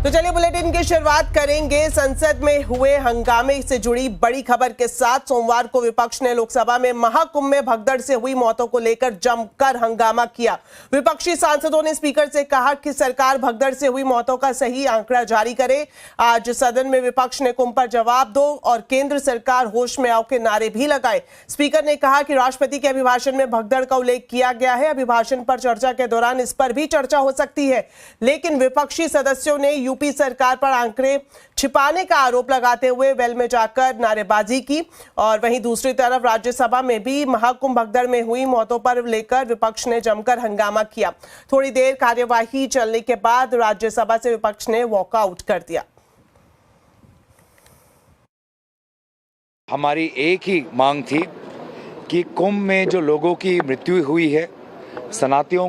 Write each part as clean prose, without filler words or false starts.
तो चलिए बुलेटिन की शुरुआत करेंगे संसद में हुए हंगामे से जुड़ी बड़ी खबर के साथ। सोमवार को विपक्ष ने लोकसभा में महाकुंभ में भगदड़ से हुई मौतों को लेकर जमकर हंगामा किया। विपक्षी सांसदों ने स्पीकर से कहा कि सरकार भगदड़ से हुई मौतों का सही आंकड़ा जारी करे। आज सदन में विपक्ष ने कुंभ पर जवाब दो और केंद्र सरकार होश में आओ के नारे भी लगाए। स्पीकर ने कहा कि राष्ट्रपति के अभिभाषण में भगदड़ का उल्लेख किया गया है। अभिभाषण पर चर्चा के दौरान इस पर भी चर्चा हो सकती है, लेकिन विपक्षी सदस्यों ने यूपी सरकार पर आंकड़े छिपाने का आरोप लगाते हुए वेल में जाकर नारेबाजी की। और वहीं दूसरी तरफ राज्यसभा में भी महाकुंभ भगदड़ में हुई मौतों पर लेकर विपक्ष ने जमकर हंगामा किया। थोड़ी देर कार्यवाही चलने के बाद राज्यसभा से विपक्ष ने वॉकआउट कर दिया। हमारी एक ही मांग थी कि कुंभ में जो लोगों की मृत्यु हुई है, शरणार्थियों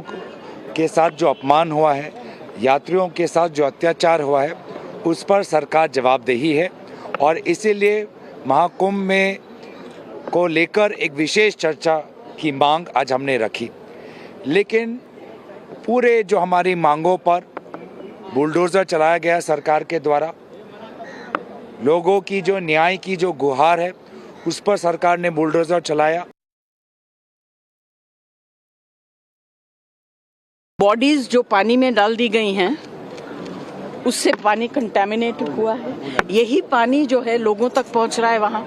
के साथ जो अपमान हुआ है, यात्रियों के साथ जो अत्याचार हुआ है, उस पर सरकार जवाबदेही है और इसीलिए महाकुंभ में को लेकर एक विशेष चर्चा की मांग आज हमने रखी। लेकिन पूरे जो हमारी मांगों पर बुलडोज़र चलाया गया सरकार के द्वारा, लोगों की जो न्याय की जो गुहार है उस पर सरकार ने बुलडोज़र चलाया। बॉडीज जो पानी में डाल दी गई हैं उससे पानी कंटेमिनेट हुआ है। यही पानी जो है लोगों तक पहुंच रहा है वहाँ,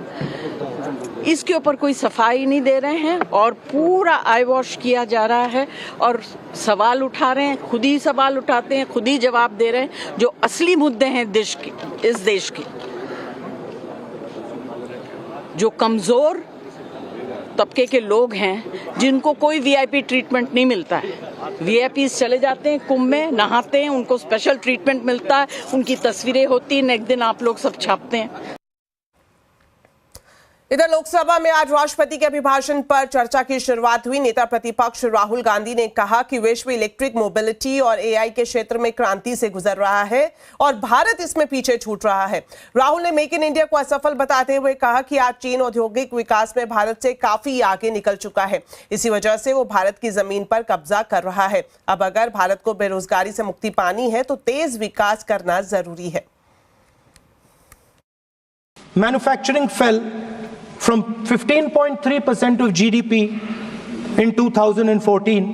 इसके ऊपर कोई सफाई नहीं दे रहे हैं और पूरा आई वॉश किया जा रहा है और सवाल उठा रहे हैं, खुद ही सवाल उठाते हैं, खुद ही जवाब दे रहे हैं। जो असली मुद्दे हैं इस देश के, जो कमजोर तबके के लोग हैं जिनको कोई वीआईपी ट्रीटमेंट नहीं मिलता है। वीआईपीज चले जाते हैं कुंभ में, नहाते हैं, उनको स्पेशल ट्रीटमेंट मिलता है, उनकी तस्वीरें होती हैं, नेक्स्ट दिन आप लोग सब छापते हैं। इधर लोकसभा में आज राष्ट्रपति के अभिभाषण पर चर्चा की शुरुआत हुई। नेता प्रतिपक्ष राहुल गांधी ने कहा कि विश्व इलेक्ट्रिक मोबिलिटी और एआई के क्षेत्र में क्रांति से गुजर रहा है और भारत इसमें पीछे छूट रहा है। राहुल ने मेक इन इंडिया को असफल बताते हुए कहा कि आज चीन औद्योगिक विकास में भारत से काफी आगे निकल चुका है। इसी वजह से वो भारत की जमीन पर कब्जा कर रहा है। अब अगर भारत को बेरोजगारी से मुक्ति पानी है तो तेज विकास करना जरूरी है। Manufacturing fell from 15.3% of GDP in 2014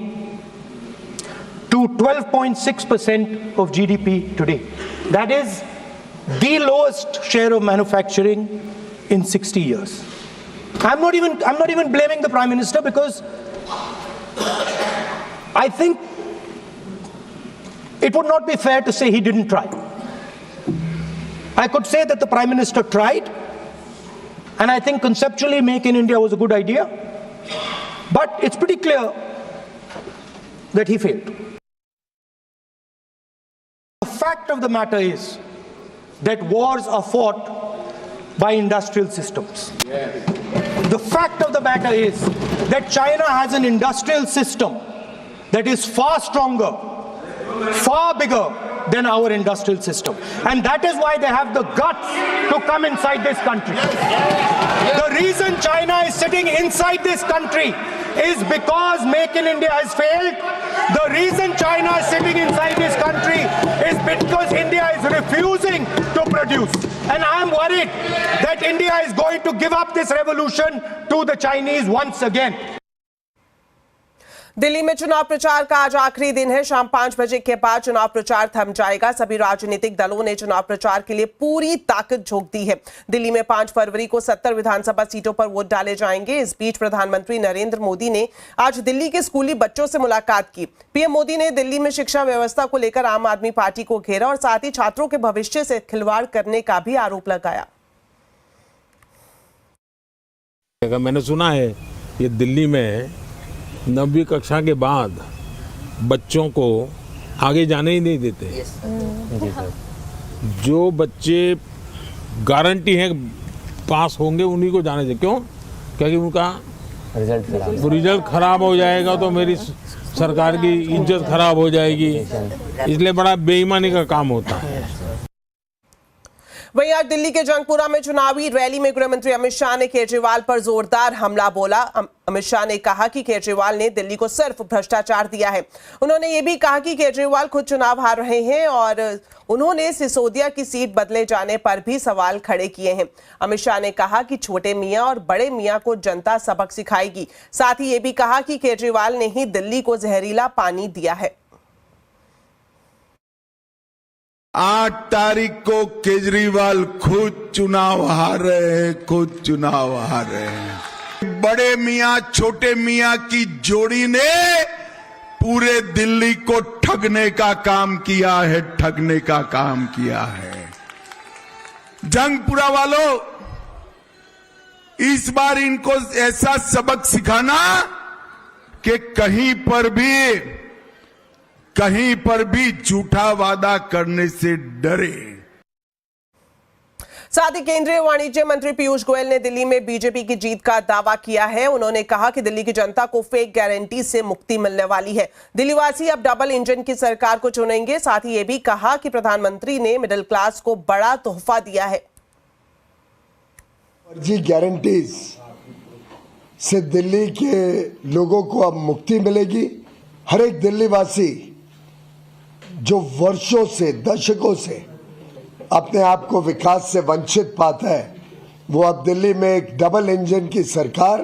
to 12.6% of GDP today. That is the lowest share of manufacturing in 60 years. I'm not even blaming the Prime Minister, because I think it would not be fair to say he didn't try. I could say that the Prime Minister tried, and I think conceptually Make in India was a good idea, but it's pretty clear that he failed. The fact of the matter is that wars are fought by industrial systems. The fact of the matter is that China has an industrial system that is far stronger, far bigger than our industrial system, and that is why they have the guts to come inside this country. The reason China is sitting inside this country is because Make in India has failed. The reason China is sitting inside this country is because India is refusing to produce, and I am worried that India is going to give up this revolution to the Chinese once again. Delhi में चुनाव प्रचार का आज आखिरी दिन है। शाम 5 बजे के बाद चुनाव प्रचार थम जाएगा। सभी राजनीतिक दलों ने चुनाव प्रचार के लिए पूरी ताकत झोंक दी है। दिल्ली में 5 फरवरी को 70 विधानसभा सीटों पर वोट डाले जाएंगे। इस बीच प्रधानमंत्री नरेंद्र मोदी ने आज दिल्ली के स्कूली बच्चों से मुलाकात की। पीएम मोदी ने दिल्ली में शिक्षा व्यवस्था को लेकर आम आदमी पार्टी को घेरा और साथ ही छात्रों के भविष्य से खिलवाड़ करने का भी आरोप लगाया। मैंने सुना है ये दिल्ली में 9वीं कक्षा के बाद बच्चों को आगे जाने ही नहीं देते। जो बच्चे गारंटी है पास होंगे उन्हीं को जाने दें। क्यों? क्योंकि उनका रिजल्ट खराब हो जाएगा तो मेरी सरकार की इज्जत खराब हो जाएगी, इसलिए बड़ा बेईमानी का काम होता है। वहीं आज दिल्ली के जंगपुरा में चुनावी रैली में गृह मंत्री अमित शाह ने केजरीवाल पर जोरदार हमला बोला। अमित शाह ने कहा कि केजरीवाल ने दिल्ली को सिर्फ भ्रष्टाचार दिया है। उन्होंने ये भी कहा कि केजरीवाल खुद चुनाव हार रहे हैं और उन्होंने सिसोदिया की सीट बदले जाने पर भी सवाल खड़े किए हैं। अमित शाह ने कहा कि छोटे मियां और बड़े मियां को जनता सबक सिखाएगी। साथ ही ये भी कहा कि केजरीवाल ने ही दिल्ली को जहरीला पानी दिया है। 8 तारीख को केजरीवाल खुद चुनाव हार रहे हैं, खुद चुनाव हार रहे हैं। बड़े मियां छोटे मियां की जोड़ी ने पूरे दिल्ली को ठगने का काम किया है, ठगने का काम किया है। जंगपुरा वालों, इस बार इनको ऐसा सबक सिखाना कि कहीं पर भी झूठा वादा करने से डरे। साथ ही केंद्रीय वाणिज्य मंत्री पीयूष गोयल ने दिल्ली में बीजेपी की जीत का दावा किया है। उन्होंने कहा कि दिल्ली की जनता को फेक गारंटी से मुक्ति मिलने वाली है। दिल्लीवासी अब डबल इंजन की सरकार को चुनेंगे। साथ ही ये भी कहा कि प्रधानमंत्री ने मिडिल क्लास को बड़ा तोहफा दिया है। फर्जी गारंटीज से दिल्ली के लोगों को अब मुक्ति मिलेगी। हर एक दिल्लीवासी जो वर्षों से, दशकों से अपने आप को विकास से वंचित पाता है, वो अब दिल्ली में एक डबल इंजन की सरकार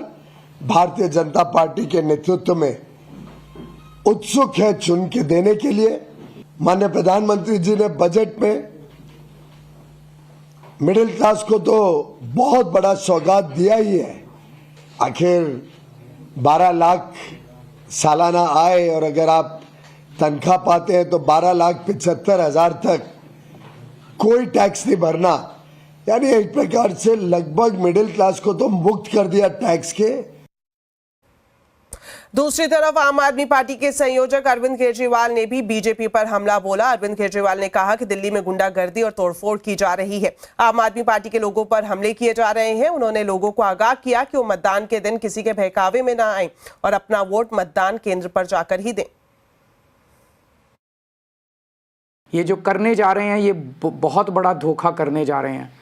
भारतीय जनता पार्टी के नेतृत्व में उत्सुक है चुन के देने के लिए। माननीय प्रधानमंत्री जी ने बजट में मिडिल क्लास को तो बहुत बड़ा सौगात दिया ही है। आखिर 12 लाख सालाना आय और अगर आप तनख्वाह पाते हैं तो 12,75,000 तक कोई टैक्स नहीं भरना, यानी एक प्रकार से लगभग मिडिल क्लास को तो मुक्त कर दिया टैक्स के। दूसरी तरफ आम आदमी पार्टी के संयोजक अरविंद केजरीवाल ने भी बीजेपी पर हमला बोला। अरविंद केजरीवाल ने कहा कि दिल्ली में गुंडागर्दी और तोड़फोड़ की जा रही है। आम आदमी पार्टी के लोगों पर हमले किए जा रहे हैं। उन्होंने लोगों को आगाह किया कि वो मतदान के दिन किसी के बहकावे में न आएं और अपना वोट मतदान केंद्र पर जाकर ही दें। ये जो करने जा रहे हैं, ये बहुत बड़ा धोखा करने जा रहे हैं।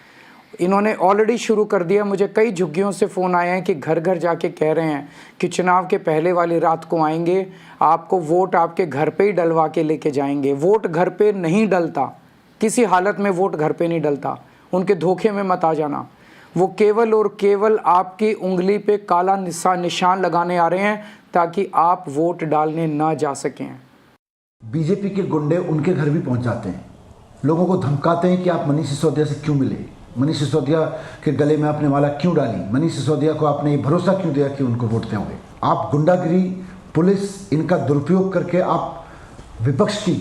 इन्होंने ऑलरेडी शुरू कर दिया। मुझे कई झुग्गियों से फ़ोन आए हैं कि घर घर जाके कह रहे हैं कि चुनाव के पहले वाली रात को आएंगे, आपको वोट आपके घर पे ही डलवा के लेके जाएंगे। वोट घर पे नहीं डलता, किसी हालत में वोट घर पे नहीं डलता। उनके धोखे में मत आ जाना। वो केवल और केवल आपकी उंगली पे काला निशान लगाने आ रहे हैं ताकि आप वोट डालने ना जा सकें। बीजेपी के गुंडे उनके घर भी पहुंच जाते हैं, लोगों को धमकाते हैं कि आप मनीष सिसोदिया से क्यों मिले, मनीष सिसोदिया के गले में आपने माला क्यों डाली, मनीष सिसोदिया को आपने ये भरोसा क्यों दिया कि उनको वोट देंगे। आप गुंडागिरी, पुलिस, इनका दुरुपयोग करके आप विपक्ष की,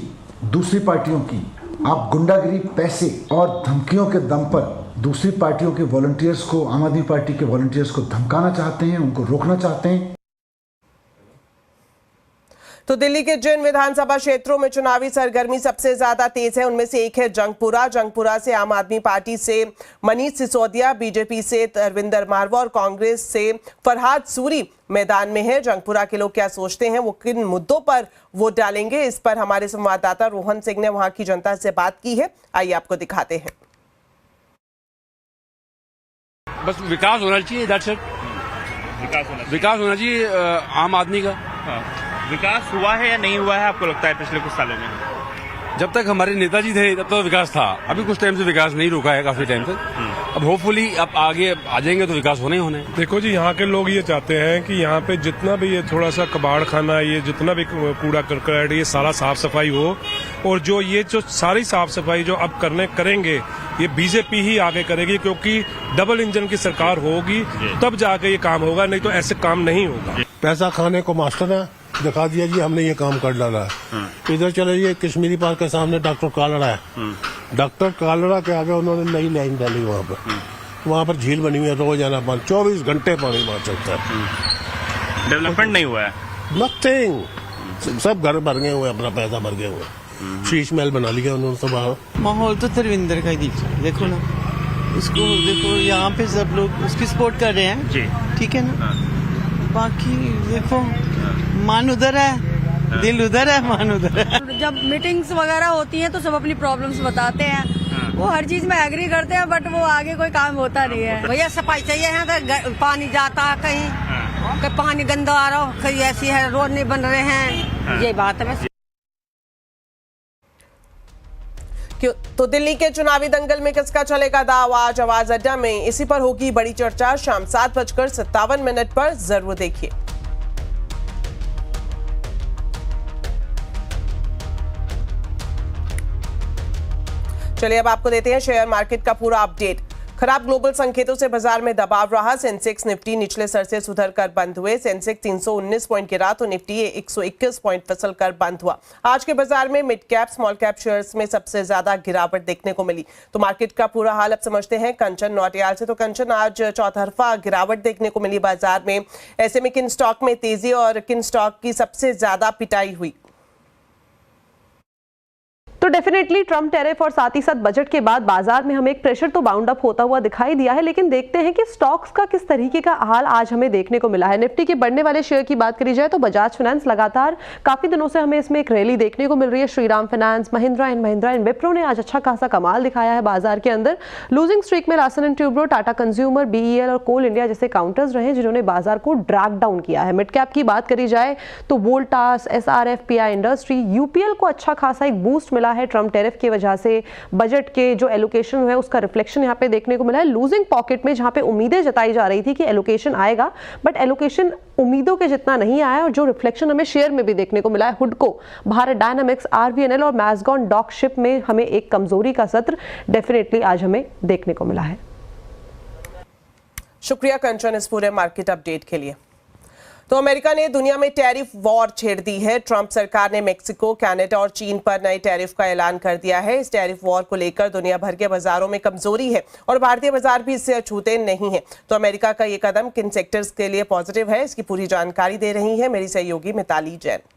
दूसरी पार्टियों की, आप गुंडागिरी, पैसे और धमकियों के दम पर दूसरी पार्टियों के वॉलंटियर्स को, आम आदमी पार्टी के वॉलंटियर्स को धमकाना चाहते हैं, उनको रोकना चाहते हैं। तो दिल्ली के जिन विधानसभा क्षेत्रों में चुनावी सरगर्मी सबसे ज्यादा तेज है उनमें से एक है जंगपुरा। जंगपुरा से आम आदमी पार्टी से मनीष सिसोदिया, बीजेपी से अरविंदर मारवा और कांग्रेस से फरहाद सूरी मैदान में है। जंगपुरा के लोग क्या सोचते हैं, वो किन मुद्दों पर वोट डालेंगे, इस पर हमारे संवाददाता रोहन सिंह ने वहां की जनता से बात की है। आइए आपको दिखाते हैं। बस विकास होना चाहिए, विकास होना चाहिए आम आदमी का। विकास हुआ है या नहीं हुआ है आपको लगता है पिछले कुछ सालों में? जब तक हमारे नेताजी थे तब तो विकास था। अभी कुछ टाइम से विकास नहीं रुका है, काफी टाइम तक। अब होपफुली अब आगे आ जाएंगे तो विकास होने ही होने। देखो जी, यहाँ के लोग ये चाहते हैं कि यहाँ पे जितना भी ये थोड़ा सा कबाड़ खाना, ये जितना भी कूड़ा करकट, ये सारा साफ सफाई हो। और जो ये जो सारी साफ सफाई जो अब करेंगे ये बीजेपी ही आगे करेगी, क्योंकि डबल इंजन की सरकार होगी तब जाके ये काम होगा, नहीं तो ऐसे काम नहीं होगा। पैसा खाने को मास्टर है, दिखा दिया जी हमने ये काम कर डाला है। इधर चले जाइए कश्मीरी पार्क के सामने डॉक्टर कालड़ा है, डॉक्टर कालड़ा के आगे उन्होंने नई लाइन डाली। वहाँ पर झील बनी हुई है, रोज आना पानी 24 घंटे पानी वहाँ चलता है। डेवलपमेंट नहीं हुआ है, नथिंग। सब घर भर गए हुए, अपना पैसा भर गए हुए, शीश महल बना लिया उन्होंने सब। माहौल तो धर्मेंद्र का ही दिख रहा है, देखो ना उसको, देखो यहाँ पे सब लोग उसकी सपोर्ट कर रहे हैं जी, ठीक है ना। बाकी देखो मान उधर है, दिल उधर है, मान उधर है। जब मीटिंग्स वगैरह होती हैं तो सब अपनी प्रॉब्लम्स बताते हैं, वो हर चीज में एग्री करते हैं, बट वो आगे कोई काम होता नहीं है। भैया सफाई चाहिए, यहाँ तो पानी जाता है कहीं पानी गंदा आ रहा हो, कहीं ऐसी है, रोड नहीं बन रहे हैं, ये बात है बस। तो दिल्ली के चुनावी दंगल में किसका चलेगा दाव? आज आवाज अड्डा में इसी पर होगी बड़ी चर्चा। शाम 7:57 पर जरूर देखिए। चलिए अब आपको देते हैं शेयर मार्केट का पूरा अपडेट। खराब ग्लोबल संकेतों से बाजार में दबाव रहा। सेंसेक्स निफ्टी निचले स्तर से सुधर कर बंद हुए। सेंसेक्स 319 पॉइंट गिरा तो निफ्टी 121 पॉइंट फिसल कर बंद हुआ। आज के बाजार में mid cap small cap shares में सबसे ज्यादा गिरावट देखने को मिली। तो मार्केट का पूरा हाल अब समझते हैं कंचन नौटियाल से। तो कंचन, आज चौतरफा गिरावट देखने को मिली बाजार में, ऐसे में किन स्टॉक में तेजी और किन स्टॉक की सबसे ज्यादा पिटाई हुई? तो डेफिनेटली ट्रम्प टैरिफ और साथ ही साथ बजट के बाद बाजार में हमें एक प्रेशर तो बाउंड अप होता हुआ दिखाई दिया है, लेकिन देखते हैं कि स्टॉक्स का किस तरीके का हाल आज हमें देखने को मिला है। निफ्टी के बढ़ने वाले शेयर की बात करी जाए तो बजाज फाइनेंस लगातार काफी दिनों से हमें इसमें एक रैली देखने को मिल रही है। श्रीराम फाइनेंस, महिंद्रा एंड विप्रो ने आज अच्छा खासा कमाल दिखाया है बाजार के अंदर। लूजिंग स्ट्रीक में Larsen and Toubro, Tata consumer, BEL और कोल इंडिया जैसे काउंटर्स रहे जिन्होंने बाजार को ड्रैग डाउन किया है। मिड कैप की बात करी जाए तो Voltas, SRF, pi industry, UPL को अच्छा खासा एक बूस्ट मिला है ट्रम्प टैरिफ की वजह से। बजट के जो एलोकेशन है उसका रिफ्लेक्शन यहाँ पे देखने को मिला है। लूजिंग पॉकेट में जहाँ पे उम्मीदें जताई जा रही थी कि एलोकेशन आएगा, बट एलोकेशन उम्मीदों के जितना नहीं आया और जो रिफ्लेक्शन हमें शेयर में भी देखने को मिला है। हुडको, भारत डायनामिक्स, आरवीएनएल और मैसगॉन डॉकशिप में हमें एक कमजोरी का सत्र डेफिनेटली आज हमें देखने को मिला है। शुक्रिया कंचन इस पूरे मार्केट अपडेट के लिए। तो अमेरिका ने दुनिया में टैरिफ वॉर छेड़ दी है। ट्रंप सरकार ने मेक्सिको, कनाडा और चीन पर नए टैरिफ का ऐलान कर दिया है। इस टैरिफ वॉर को लेकर दुनिया भर के बाजारों में कमजोरी है और भारतीय बाजार भी इससे अछूते नहीं है। तो अमेरिका का ये कदम किन सेक्टर्स के लिए पॉजिटिव है, इसकी पूरी जानकारी दे रही है मेरी सहयोगी मिताली जैन।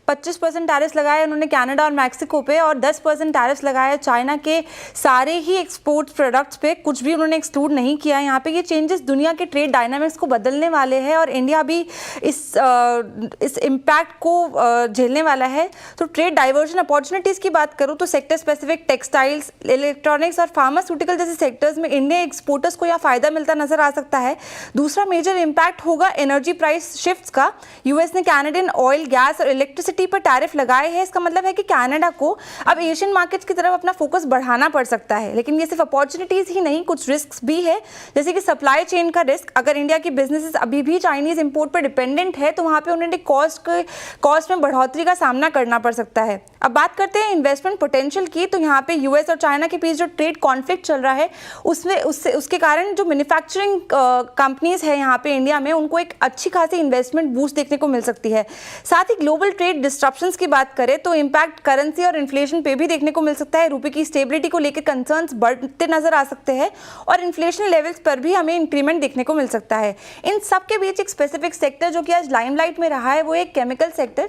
25% टैरिफ लगाए उन्होंने कनाडा और मैक्सिको पे, और 10% टैरिफ लगाए चाइना के सारे ही एक्सपोर्ट प्रोडक्ट्स पे, कुछ भी उन्होंने एक्सक्लूड नहीं किया। यहाँ पे ये चेंजेस दुनिया के ट्रेड डायनामिक्स को बदलने वाले हैं और इंडिया भी इस इम्पैक्ट को झेलने वाला है। तो ट्रेड डाइवर्जन अपॉर्चुनिटीज़ की बात करूँ तो सेक्टर स्पेसिफिक टेक्सटाइल्स, इलेक्ट्रॉनिक्स और फार्मास्यूटिकल जैसे सेक्टर्स में इंडियन एक्सपोर्टर्स को यहाँ फ़ायदा मिलता नजर आ सकता है। दूसरा मेजर इम्पैक्ट होगा एनर्जी प्राइस शिफ्ट्स का। यूएस ने कैनेडियन ऑयल, गैस और इलेक्ट्रिसिटी पर टैरिफ लगाए हैं। इसका मतलब है कि कनाडा को अब एशियन मार्केट्स की तरफ अपना फोकस बढ़ाना पड़ सकता है। लेकिन ये सिर्फ अपॉर्चुनिटीज ही नहीं, कुछ रिस्क्स भी है, जैसे कि सप्लाई चेन का रिस्क। अगर इंडिया की बिजनेसेस अभी भी चाइनीज इंपोर्ट पर डिपेंडेंट है तो वहां पे उन्हें कॉस्ट में बढ़ोतरी का सामना करना पड़ सकता है। अब बात करते हैं इन्वेस्टमेंट पोटेंशियल की। तो यहाँ पे यूएस और चाइना के बीच जो ट्रेड कॉन्फ्लिक्ट चल रहा है उसके कारण जो मैन्युफैक्चरिंग कंपनीज है यहाँ पे इंडिया में, उनको एक अच्छी खासी इन्वेस्टमेंट बूस्ट देखने को मिल सकती है। साथ ही ग्लोबल ट्रेड डिस्ट्रप्शंस की बात करें तो इम्पैक्ट करेंसी और इन्फ्लेशन पे भी देखने को मिल सकता है। रुपए की स्टेबिलिटी को लेकर कंसर्न्स बढ़ते नजर आ सकते हैं और इन्फ्लेशन लेवल्स पर भी हमें इंक्रीमेंट देखने को मिल सकता है। इन सब के बीच एक स्पेसिफिक सेक्टर जो कि आज लाइमलाइट में रहा है वो एक केमिकल सेक्टर।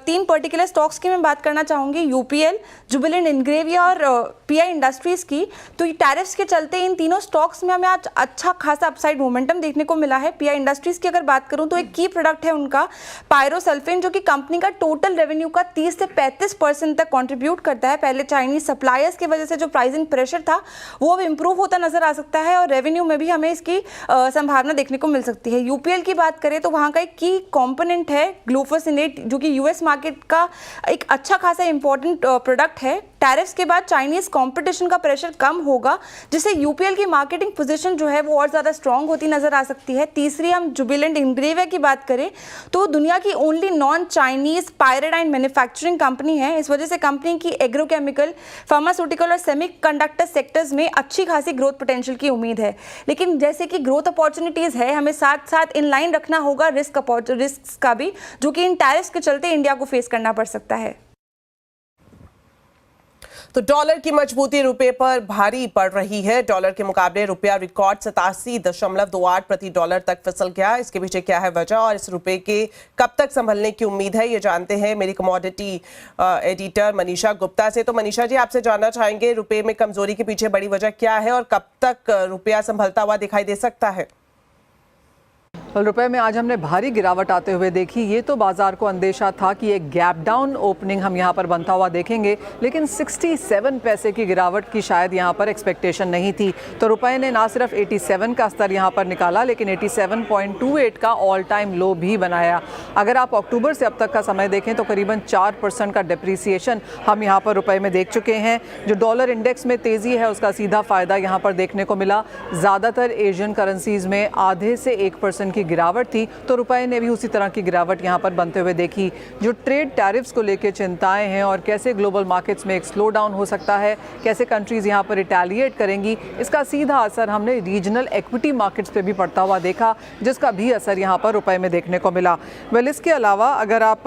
3 पर्टिकुलर स्टॉक्स की मैं बात करना चाहूंगी, यूपीएल, जुबिलेंट इंग्रेविया और पीआई इंडस्ट्रीज की। तो ये टैरिफ्स के चलते इन तीनों स्टॉक्स में हमें आज अच्छा खासा अपसाइड मोमेंटम देखने को मिला है। पीआई इंडस्ट्रीज की अगर बात करूं तो एक की प्रोडक्ट है उनका पायरोसल्फेन, जो कि कंपनी का टोटल रेवेन्यू का 30 से 35% तक कंट्रीब्यूट करता है। पहले चाइनीज सप्लायर्स की वजह से जो प्राइसिंग प्रेशर था वो अब इंप्रूव होता नजर आ सकता है और रेवेन्यू में भी हमें इसकी संभावना देखने को मिल सकती है। यूपीएल की बात करें तो वहां का एक की कंपोनेंट है ग्लूफोसिनेट, जो कि यूएस मार्केट का एक अच्छा खासा इंपॉर्टेंट प्रोडक्ट है। टैरिफ्स के बाद चाइनीज कंपटीशन का प्रेशर कम होगा, जिससे यूपीएल की मार्केटिंग पोजीशन जो है वो और ज्यादा स्ट्रांग होती नजर आ सकती है। तीसरी हम जुबिलेंट इंग्रेविया की बात करें तो दुनिया की only non Chinese pyridine manufacturing company है। इस वजह से कंपनी की एग्रोकेमिकल, फार्मास्यूटिकल और सेमीकंडक्टर सेक्टर्स में अच्छी खासी ग्रोथ पोटेंशियल की उम्मीद है। लेकिन जैसे कि ग्रोथ अपॉर्चुनिटीज है, हमें साथ साथ इन लाइन रखना होगा रिस्क का भी, जो कि इन टैरिफ्स के चलते इंडिया को फेस करना पड़ सकता है। तो डॉलर की मजबूती रुपए पर भारी पड़ रही है। डॉलर के मुकाबले रुपया रिकॉर्ड 87.28 प्रति डॉलर तक फिसल गया। इसके पीछे क्या है वजह और इस रुपए के कब तक संभलने की उम्मीद है, ये जानते हैं मेरी कमोडिटी एडिटर मनीषा गुप्ता से। तो मनीषा जी, आपसे जानना चाहेंगे रुपए में कमजोरी के पीछे बड़ी वजह क्या है और कब तक रुपया संभलता हुआ दिखाई दे सकता है? रुपए में आज हमने भारी गिरावट आते हुए देखी। ये तो बाजार को अंदेशा था कि एक गैप डाउन ओपनिंग हम यहाँ पर बनता हुआ देखेंगे, लेकिन 67 पैसे की गिरावट की शायद यहाँ पर एक्सपेक्टेशन नहीं थी। तो रुपए ने ना सिर्फ 87 का स्तर यहाँ पर निकाला, लेकिन 87.28 का ऑल टाइम लो भी बनाया। अगर आप अक्टूबर से अब तक का समय देखें तो करीबन 4% का डिप्रिसिएशन हम यहाँ पर रुपए में देख चुके हैं। जो डॉलर इंडेक्स में तेज़ी है उसका सीधा फ़ायदा यहाँ पर देखने को मिला। ज़्यादातर एशियन करेंसीज़ में आधे से 1% की गिरावट थी, तो रुपए ने भी उसी तरह की गिरावट यहाँ पर बनते हुए देखी। जो ट्रेड टैरिफ्स को लेकर चिंताएं हैं और कैसे ग्लोबल मार्केट्स में एक स्लो डाउन हो सकता है, कैसे कंट्रीज़ यहाँ पर रिटेलिएट करेंगी, इसका सीधा असर हमने रीजनल इक्विटी मार्केट्स पे भी पड़ता हुआ देखा, जिसका भी असर यहाँ पर रुपए में देखने को मिला। वेल, इसके अलावा अगर आप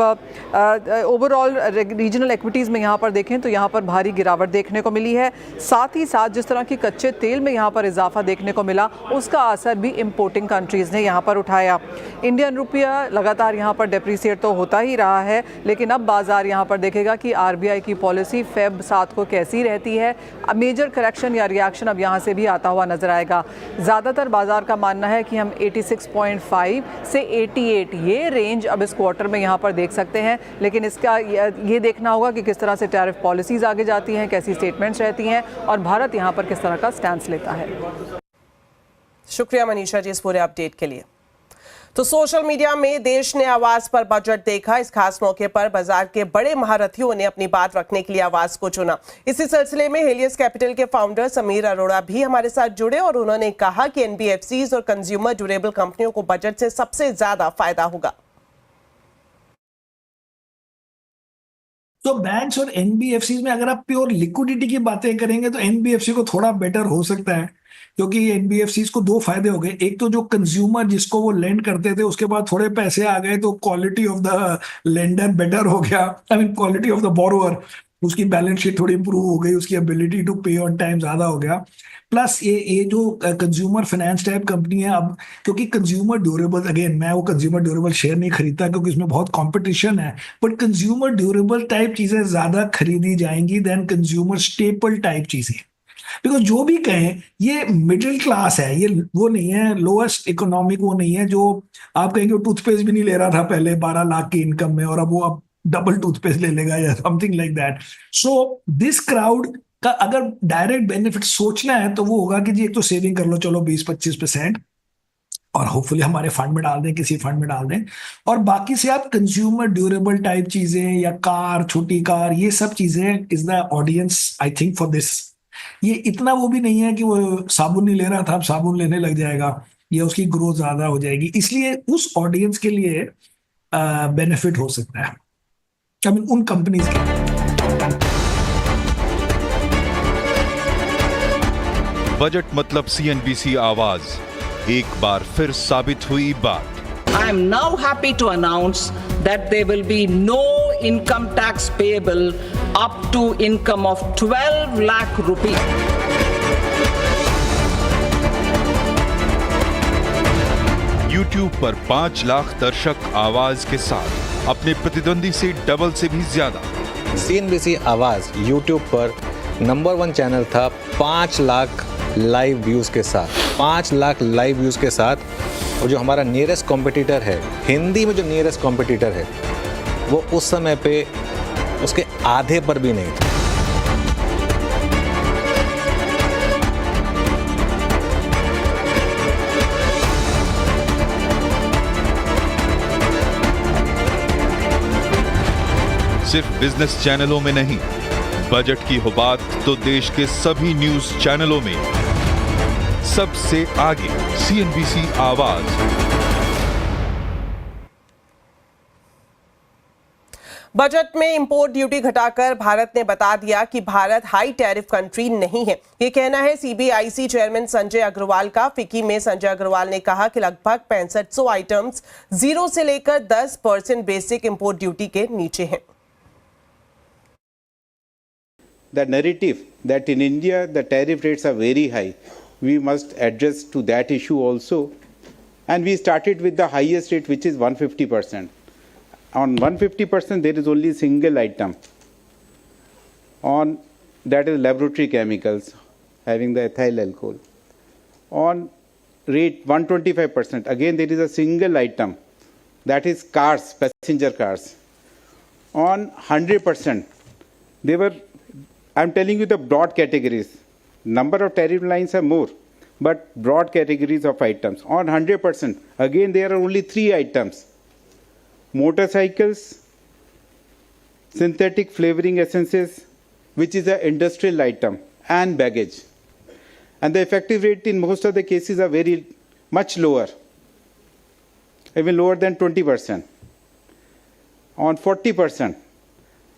ओवरऑल रीजनल इक्विटीज़ में यहाँ पर देखें तो यहाँ पर भारी गिरावट देखने को मिली है। साथ ही साथ जिस तरह की कच्चे तेल में यहाँ पर इजाफा देखने को मिला, उसका असर भी इंपोर्टिंग कंट्रीज़ ने यहाँ पर उठाया। इंडियन रुपया लगातार यहाँ पर डेप्रिसिएट तो होता ही रहा है, लेकिन अब बाजार यहाँ पर देखेगा कि आरबीआई की पॉलिसी फेब 7 को कैसी रहती है। अब मेजर करेक्शन या रिएक्शन अब यहाँ से भी आता हुआ नजर आएगा। ज़्यादातर बाजार का मानना है कि हम 86.5 से 88 ये रेंज अब इस क्वार्टर में यहाँ पर देख सकते हैं, लेकिन इसका ये देखना होगा कि किस तरह से टैरिफ पॉलिसीज़ आगे जाती हैं, कैसी स्टेटमेंट्स रहती हैं और भारत यहाँ पर किस तरह का स्टैंड लेता है। शुक्रिया मनीषा जी इस पूरे अपडेट के लिए। तो सोशल मीडिया में देश ने आवाज पर बजट देखा। इस खास मौके पर बाजार के बड़े महारथियों ने अपनी बात रखने के लिए आवाज को चुना। इसी सिलसिले में हेलियस कैपिटल के फाउंडर समीर अरोड़ा भी हमारे साथ जुड़े और उन्होंने कहा कि एनबीएफसीज और कंज्यूमर ड्यूरेबल कंपनियों को बजट से सबसे ज्यादा फायदा होगा। तो बैंक्स और एनबीएफसी में अगर आप प्योर लिक्विडिटी की बातें करेंगे तो एनबीएफसी को थोड़ा बेटर हो सकता है, क्योंकि एनबीएफसी को दो फायदे हो गए। एक तो जो कंज्यूमर जिसको वो लेंड करते थे उसके बाद थोड़े पैसे आ गए तो quality of the lender better हो गया, I mean quality of the borrower, उसकी बैलेंस शीट थोड़ी इंप्रूव हो गई, उसकी एबिलिटी टू पे ऑन टाइम ज्यादा हो गया। प्लस ये जो कंज्यूमर फाइनेंस टाइप कंपनी है अब, क्योंकि कंज्यूमर ड्यूरेबल, अगेन मैं वो कंज्यूमर ड्यूरेबल शेयर नहीं खरीदता क्योंकि इसमें बहुत कंपटीशन है, बट कंज्यूमर ड्यूरेबल टाइप चीजें ज्यादा खरीदी जाएंगी देन कंज्यूमर स्टेपल टाइप चीजें। बिकॉज जो भी कहें ये मिडिल क्लास है, ये वो नहीं है लोएस्ट इकोनॉमिक, वो नहीं है जो आप कहेंगे वो टूथपेस्ट भी नहीं ले रहा था पहले 12 लाख की इनकम में और अब वो अब डबल टूथपेस्ट ले लेगा या something like that. So this crowd का अगर डायरेक्ट बेनिफिट सोचना है तो वो होगा कि जी एक तो सेविंग कर लो चलो 20-25% और होपफुली हमारे फंड में डाल दें, किसी फंड में डाल दें, और बाकी से आप कंज्यूमर ड्यूरेबल टाइप चीजें या कार, छोटी कार, ये सब चीजें is the audience I think for this. ये इतना वो भी नहीं है कि वो साबुन नहीं ले रहा था अब साबुन लेने लग जाएगा या उसकी ग्रोथ ज्यादा हो जाएगी, इसलिए उस ऑडियंस के लिए बेनिफिट हो सकता है, आई मीन उन कंपनीज के। बजट मतलब सीएनबीसी आवाज एक बार फिर साबित हुई बात। I am now happy to announce that there will be no income tax payable up to income of 12 lakh rupees. YouTube पर 5 लाख दर्शक आवाज के साथ अपने प्रतिद्वंदी से डबल से भी ज्यादा। सीएनबीसी आवाज YouTube पर नंबर 1 चैनल था 5 लाख लाइव व्यूज के साथ, 5 लाख लाइव व्यूज के साथ। और जो हमारा नियरेस्ट कॉम्पिटिटर है, हिंदी में जो नियरेस्ट कॉम्पिटिटर है, वो उस समय पे उसके आधे पर भी नहीं था। सिर्फ बिजनेस चैनलों में नहीं, बजट की हो बात तो देश के सभी न्यूज चैनलों में सबसे आगे सीएनबीसी आवाज। बजट में इंपोर्ट ड्यूटी घटाकर भारत ने बता दिया कि भारत हाई टैरिफ कंट्री नहीं है। ये कहना है सीबीआईसी चेयरमैन संजय अग्रवाल का। फिक्की में संजय अग्रवाल ने कहा कि लगभग 6500 आइटम्स 0 से लेकर 10% बेसिक इंपोर्ट ड्यूटी के नीचे हैं। The narrative that in India the tariff rates are very high, we must address to that issue also, and we started with the highest rate, which is 150%. On 150% there is only single item on that is laboratory chemicals having the ethyl alcohol. On rate 125%. Again, there is a single item, that is cars, passenger cars. On 100%, they were, I'm telling you the broad categories. Number of tariff lines are more, but broad categories of items. On 100%, again, there are only 3 items. Motorcycles, synthetic flavoring essences, which is an industrial item, and baggage. And the effective rate in most of the cases are very much lower, even lower than 20%. On 40%,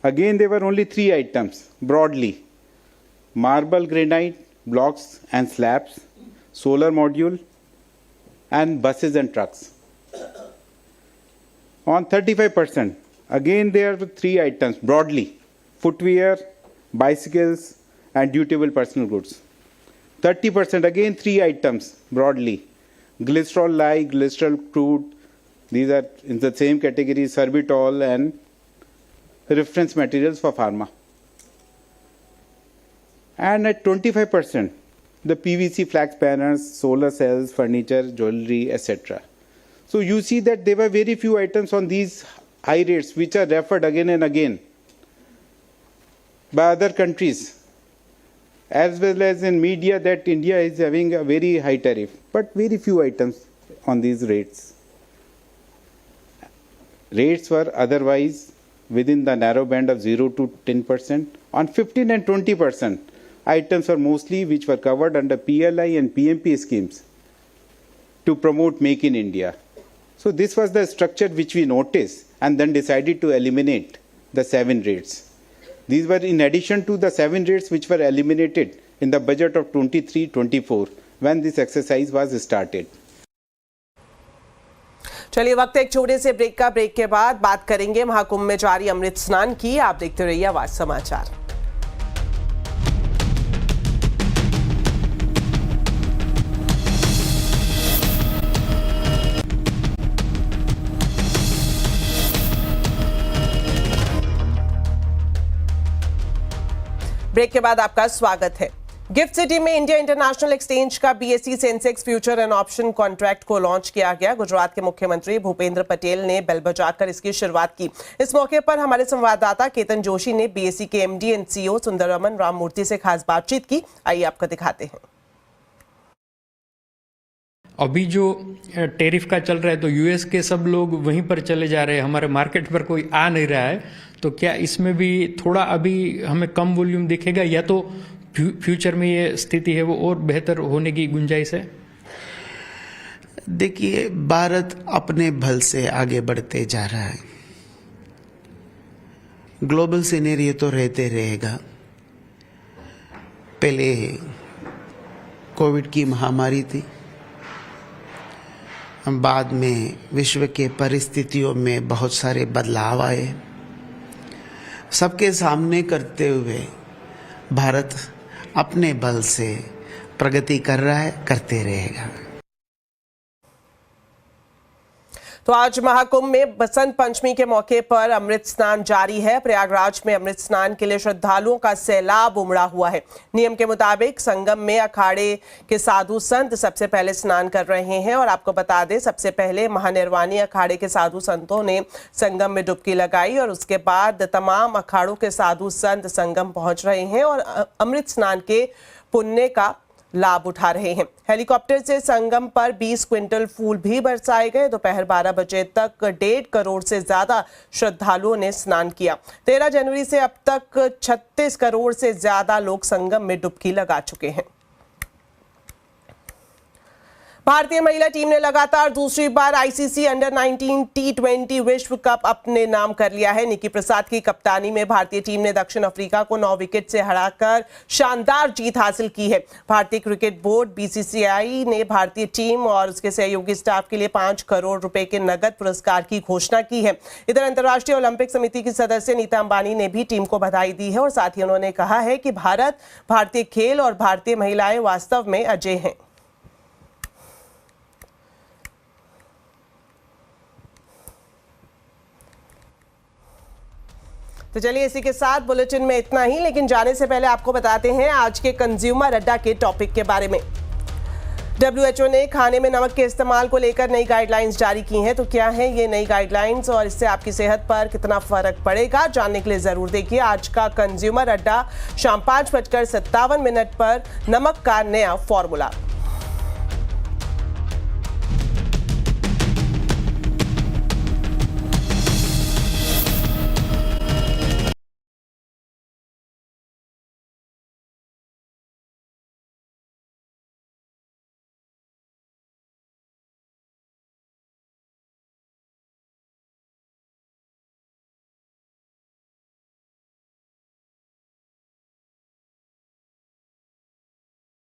again there were only 3 items broadly: marble granite blocks and slabs, solar module, and buses and trucks. On 35%, again there were 3 items broadly: footwear, bicycles, and dutable personal goods. 30%, again 3 items broadly: glycerol lye, glycerol crude, these are in the same category, sorbitol, and reference materials for pharma. And at 25%, the PVC flax banners, solar cells, furniture, jewelry, etc. So you see that there were very few items on these high rates which are referred again and again by other countries, as well as in media, that India is having a very high tariff, but very few items on these rates. Rates were otherwise within the narrow band of 0 to 10%. On 15 and 20%, items were mostly which were covered under PLI and PMP schemes to promote Make in India. So this was the structure which we noticed and then decided to eliminate the 7 rates. These were in addition to the 7 rates which were eliminated in the budget of 23-24 when this exercise was started. चलिए वक्त एक छोटे से break का। Break के बाद बात करेंगे महाकुंभ में जारी अमृत स्नान की। आप देखते रहिए आवाज समाचार। ब्रेक के बाद आपका स्वागत है। गिफ्ट सिटी में इंडिया इंटरनेशनल एक्सचेंज का BSE Sensex future and option contract को लॉन्च किया गया। गुजरात के मुख्यमंत्री भूपेंद्र पटेल ने बेल बजाकर इसकी शुरुआत की। इस मौके पर हमारे संवाददाता केतन जोशी ने बीएसई के एमडी एंड सीईओ सुंदरमन राममूर्ति से खास बातचीत की। आइए आपको दिखाते हैं। अभी जो टैरिफ का चल रहा है तो यूएस के सब लोग वहीं पर चले जा रहे हैं, हमारे मार्केट पर कोई आ नहीं रहा है। तो क्या इसमें भी थोड़ा अभी हमें कम वॉल्यूम दिखेगा या तो फ्यूचर में ये स्थिति है वो और बेहतर होने की गुंजाइश है? देखिए, भारत अपने बल से आगे बढ़ते जा रहा है। ग्लोबल सिनेरियो तो रहते रहेगा। पहले कोविड की महामारी थी, बाद में विश्व के परिस्थितियों में बहुत सारे बदलाव आए। सबके सामने करते हुए भारत अपने बल से प्रगति कर रहा है, करते रहेगा। तो आज महाकुंभ में बसंत पंचमी के मौके पर अमृत स्नान जारी है। प्रयागराज में अमृत स्नान के लिए श्रद्धालुओं का सैलाब उमड़ा हुआ है। नियम के मुताबिक संगम में अखाड़े के साधु संत सबसे पहले स्नान कर रहे हैं और आपको बता दें, सबसे पहले महानिर्वाणी अखाड़े के साधु संतों ने संगम में डुबकी लगाई और उसके बाद तमाम अखाड़ों के साधु संत संगम पहुंच रहे हैं और अमृत स्नान के पुण्य का लाभ उठा रहे हैं। हेलीकॉप्टर से संगम पर 20 क्विंटल फूल भी बरसाए गए। दोपहर 12 बजे तक 1.5 करोड़ से ज्यादा श्रद्धालुओं ने स्नान किया। 13 जनवरी से अब तक 36 करोड़ से ज्यादा लोग संगम में डुबकी लगा चुके हैं। भारतीय महिला टीम ने लगातार दूसरी बार आईसीसी अंडर 19 T20 विश्व कप अपने नाम कर लिया है। निकी प्रसाद की कप्तानी में भारतीय टीम ने दक्षिण अफ्रीका को 9 विकेट से हराकर शानदार जीत हासिल की है। भारतीय क्रिकेट बोर्ड बीसीसीआई ने भारतीय टीम और उसके सहयोगी स्टाफ के लिए 5 करोड़ रुपए के नगद पुरस्कार की घोषणा की है। इधर अंतर्राष्ट्रीय ओलंपिक समिति की सदस्य नीता अंबानी ने भी टीम को बधाई दी है और साथ ही उन्होंने कहा है कि भारत, भारतीय खेल और भारतीय महिलाएं वास्तव में अजय हैं। तो चलिए इसी के साथ बुलेटिन में इतना ही, लेकिन जाने से पहले आपको बताते हैं आज के कंज्यूमर अड्डा के टॉपिक के बारे में। WHO ने खाने में नमक के इस्तेमाल को लेकर नई गाइडलाइंस जारी की हैं। तो क्या है ये नई गाइडलाइंस और इससे आपकी सेहत पर कितना फर्क पड़ेगा, जानने के लिए जरूर देखिए आज का कंज्यूमर अड्डा शाम 5:57 पर नमक का नया फॉर्मूला।